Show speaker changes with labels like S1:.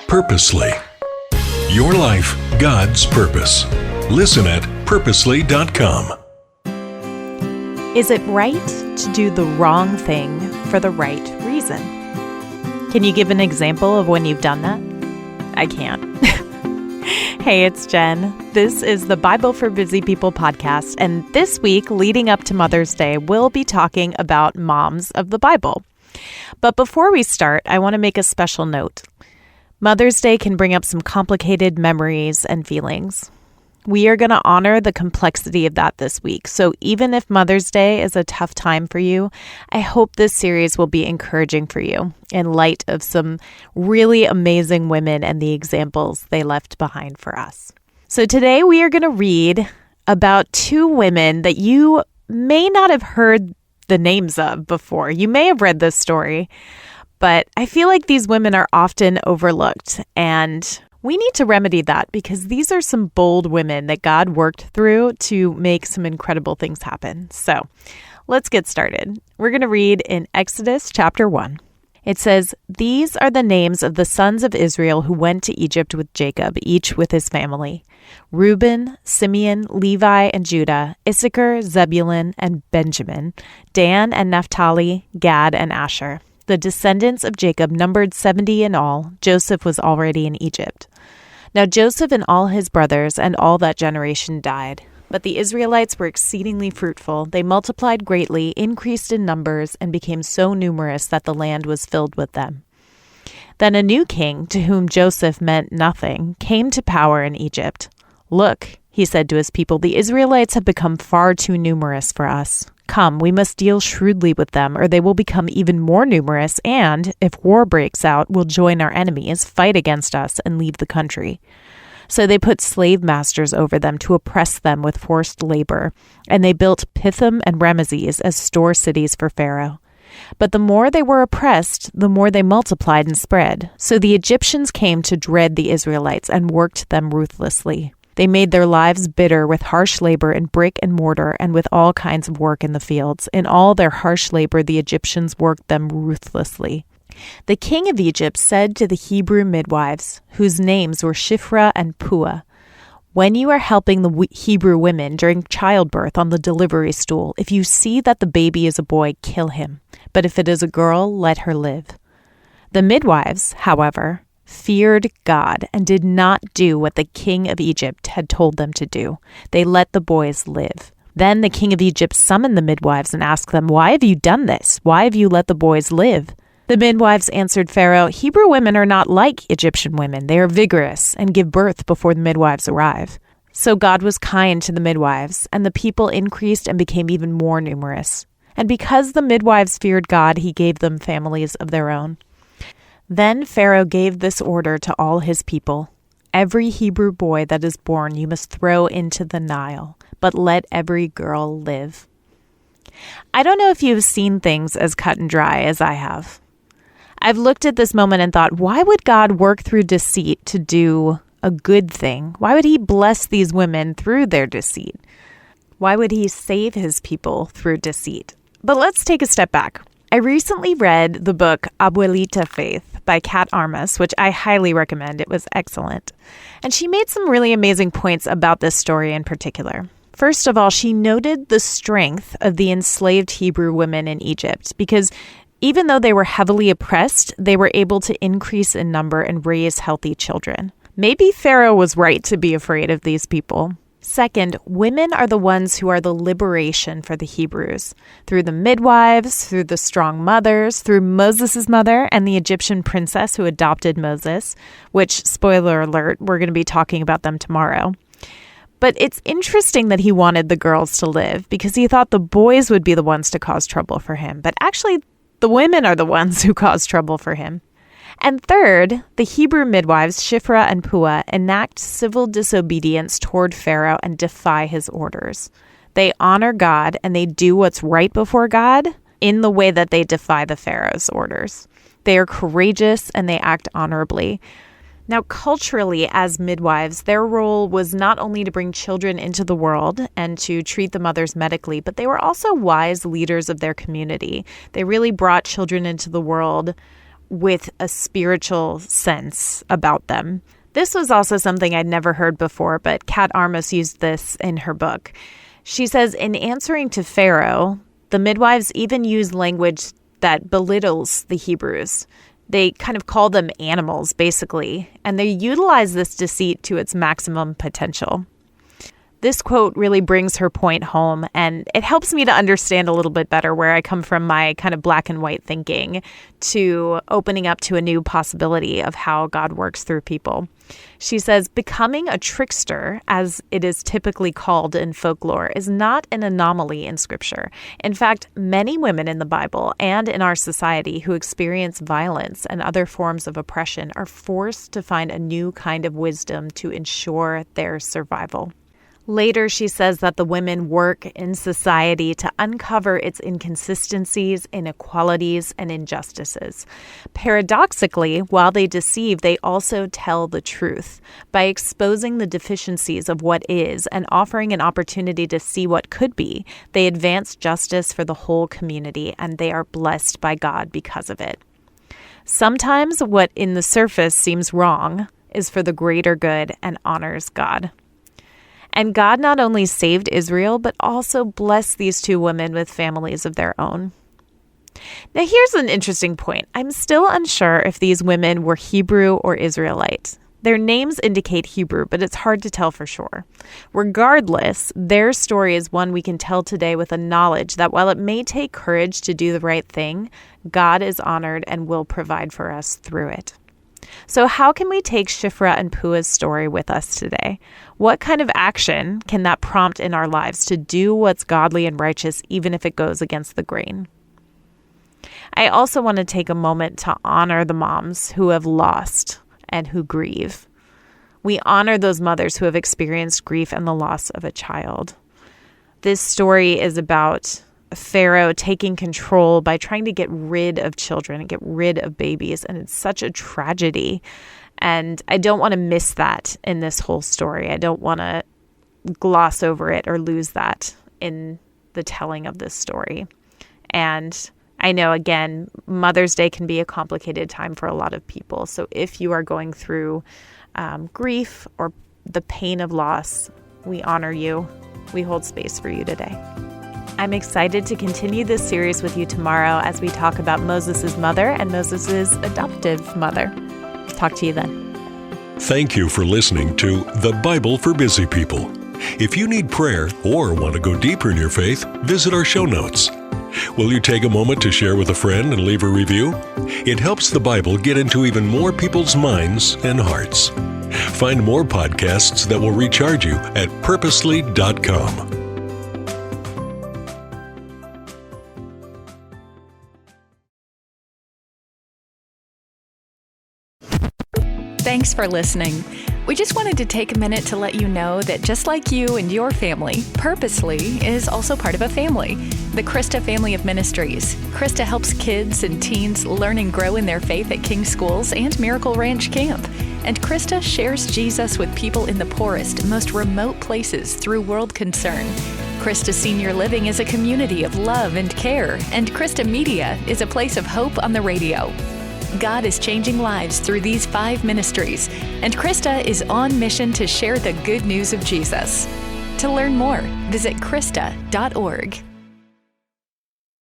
S1: Purposely. Your life, God's purpose. Listen at purposely.com.
S2: Is it right to do the wrong thing for the right reason? Can you give an example of when you've done that? I can't. Hey, it's Jen. This is the Bible for Busy People podcast, and this week, leading up to Mother's Day, we'll be talking about moms of the Bible. But before we start, I want to make a special note. Mother's Day can bring up some complicated memories and feelings. We are going to honor the complexity of that this week. So even if Mother's Day is a tough time for you, I hope this series will be encouraging for you in light of some really amazing women and the examples they left behind for us. So today we are going to read about two women that you may not have heard the names of before. You may have read this story, but I feel like these women are often overlooked, and we need to remedy that because these are some bold women that God worked through to make some incredible things happen. So let's get started. We're going to read in Exodus chapter 1. It says, "These are the names of the sons of Israel who went to Egypt with Jacob, each with his family: Reuben, Simeon, Levi, and Judah, Issachar, Zebulun, and Benjamin, Dan and Naphtali, Gad, and Asher. The descendants of Jacob numbered 70 in all. Joseph was already in Egypt. Now Joseph and all his brothers and all that generation died. But the Israelites were exceedingly fruitful. They multiplied greatly, increased in numbers, and became so numerous that the land was filled with them. Then a new king, to whom Joseph meant nothing, came to power in Egypt. 'Look,' he said to his people, 'the Israelites have become far too numerous for us. Come, we must deal shrewdly with them, or they will become even more numerous, and, if war breaks out, will join our enemies, fight against us, and leave the country.' So they put slave masters over them to oppress them with forced labor, and they built Pithom and Ramesses as store cities for Pharaoh. But the more they were oppressed, the more they multiplied and spread. So the Egyptians came to dread the Israelites and worked them ruthlessly. They made their lives bitter with harsh labor in brick and mortar and with all kinds of work in the fields. In all their harsh labor, the Egyptians worked them ruthlessly. The king of Egypt said to the Hebrew midwives, whose names were Shiphrah and Puah, 'When you are helping the Hebrew women during childbirth on the delivery stool, if you see that the baby is a boy, kill him. But if it is a girl, let her live.' The midwives, however, feared God and did not do what the king of Egypt had told them to do. They let the boys live. Then the king of Egypt summoned the midwives and asked them, 'Why have you done this? Why have you let the boys live?' The midwives answered Pharaoh, 'Hebrew women are not like Egyptian women. They are vigorous and give birth before the midwives arrive.' So God was kind to the midwives, and the people increased and became even more numerous. And because the midwives feared God, he gave them families of their own. Then Pharaoh gave this order to all his people: 'Every Hebrew boy that is born you must throw into the Nile, but let every girl live.'" I don't know if you've seen things as cut and dry as I have. I've looked at this moment and thought, why would God work through deceit to do a good thing? Why would he bless these women through their deceit? Why would he save his people through deceit? But let's take a step back. I recently read the book Abuelita Faith by Kat Armas, which I highly recommend. It was excellent. And she made some really amazing points about this story in particular. First of all, she noted the strength of the enslaved Hebrew women in Egypt because even though they were heavily oppressed, they were able to increase in number and raise healthy children. Maybe Pharaoh was right to be afraid of these people. Second, women are the ones who are the liberation for the Hebrews, through the midwives, through the strong mothers, through Moses' mother and the Egyptian princess who adopted Moses, which, spoiler alert, we're going to be talking about them tomorrow. But it's interesting that he wanted the girls to live because he thought the boys would be the ones to cause trouble for him. But actually, the women are the ones who cause trouble for him. And third, the Hebrew midwives, Shiphrah and Puah, enact civil disobedience toward Pharaoh and defy his orders. They honor God and they do what's right before God in the way that they defy the Pharaoh's orders. They are courageous and they act honorably. Now, culturally, as midwives, their role was not only to bring children into the world and to treat the mothers medically, but they were also wise leaders of their community. They really brought children into the world with a spiritual sense about them. This was also something I'd never heard before, but Kat Armas used this in her book. She says, in answering to Pharaoh, the midwives even use language that belittles the Hebrews. They kind of call them animals, basically, and they utilize this deceit to its maximum potential. This quote really brings her point home, and it helps me to understand a little bit better where I come from my kind of black and white thinking to opening up to a new possibility of how God works through people. She says, becoming a trickster, as it is typically called in folklore, is not an anomaly in Scripture. In fact, many women in the Bible and in our society who experience violence and other forms of oppression are forced to find a new kind of wisdom to ensure their survival. Later, she says that the women work in society to uncover its inconsistencies, inequalities, and injustices. Paradoxically, while they deceive, they also tell the truth. By exposing the deficiencies of what is and offering an opportunity to see what could be, they advance justice for the whole community, and they are blessed by God because of it. Sometimes what in the surface seems wrong is for the greater good and honors God. And God not only saved Israel, but also blessed these two women with families of their own. Now, here's an interesting point. I'm still unsure if these women were Hebrew or Israelite. Their names indicate Hebrew, but it's hard to tell for sure. Regardless, their story is one we can tell today with a knowledge that while it may take courage to do the right thing, God is honored and will provide for us through it. So how can we take Shiphrah and Puah's story with us today? What kind of action can that prompt in our lives to do what's godly and righteous, even if it goes against the grain? I also want to take a moment to honor the moms who have lost and who grieve. We honor those mothers who have experienced grief and the loss of a child. This story is about Pharaoh taking control by trying to get rid of children and get rid of babies. And it's such a tragedy. And I don't want to miss that in this whole story. I don't want to gloss over it or lose that in the telling of this story. And I know, again, Mother's Day can be a complicated time for a lot of people. So if you are going through grief or the pain of loss, we honor you. We hold space for you today. I'm excited to continue this series with you tomorrow as we talk about Moses' mother and Moses' adoptive mother. Talk to you then.
S1: Thank you for listening to The Bible for Busy People. If you need prayer or want to go deeper in your faith, visit our show notes. Will you take a moment to share with a friend and leave a review? It helps the Bible get into even more people's minds and hearts. Find more podcasts that will recharge you at purposely.com.
S3: Thanks for listening. We just wanted to take a minute to let you know that just like you and your family, Purposely is also part of a family, the Krista family of ministries. Krista helps kids and teens learn and grow in their faith at King Schools and Miracle Ranch Camp. And Krista shares Jesus with people in the poorest, most remote places through World Concern. Krista Senior Living is a community of love and care, and Krista Media is a place of hope on the radio. God is changing lives through these 5 ministries, and Krista is on mission to share the good news of Jesus. To learn more, visit Krista.org.